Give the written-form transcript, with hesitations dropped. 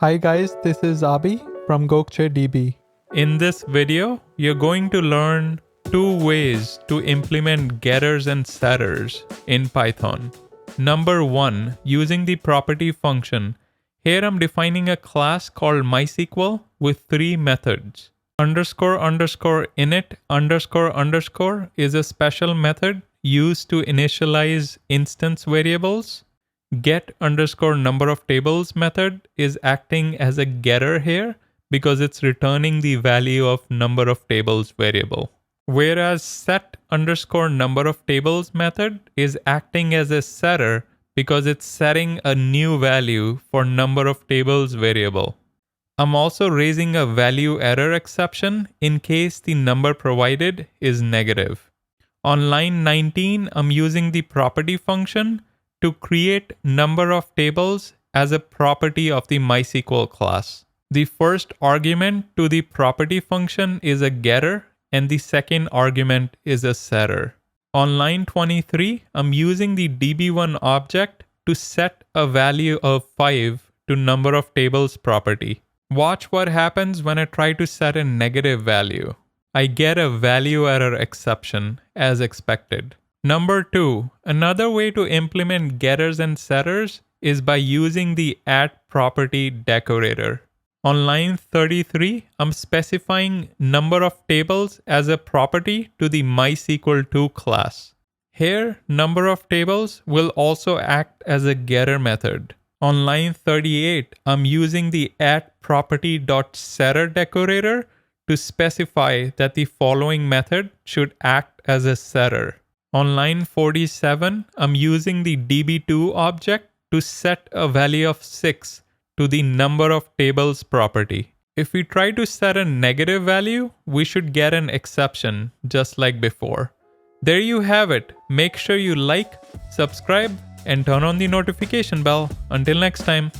Hi guys, this is Abhi from Gokcedb. In this video, you're going to learn two ways to implement getters and setters in Python. Number one, using the property function. Here I'm defining a class called MySQL with three methods. __init___ is a special method used to initialize instance variables. Get_number of tables method is acting as a getter here because it's returning the value of number of tables variable. Whereas set_number of tables method is acting as a setter because it's setting a new value for number of tables variable. I'm also raising a value error exception in case the number provided is negative. On line 19, I'm using the property function to create number of tables as a property of the MySQL class. The first argument to the property function is a getter and the second argument is a setter. On line 23, I'm using the db1 object to set a value of 5 to number of tables property. Watch what happens when I try to set a negative value. I get a value error exception as expected. Number two, another way to implement getters and setters is by using the @property decorator. On line 33, I'm specifying number of tables as a property to the MySQL2 class. Here, number of tables will also act as a getter method. On line 38, I'm using the @property.setter decorator to specify that the following method should act as a setter. On line 47, I'm using the db2 object to set a value of 6 to the number of tables property. If we try to set a negative value, we should get an exception just like before. There you have it. Make sure you like, subscribe, and turn on the notification bell. Until next time.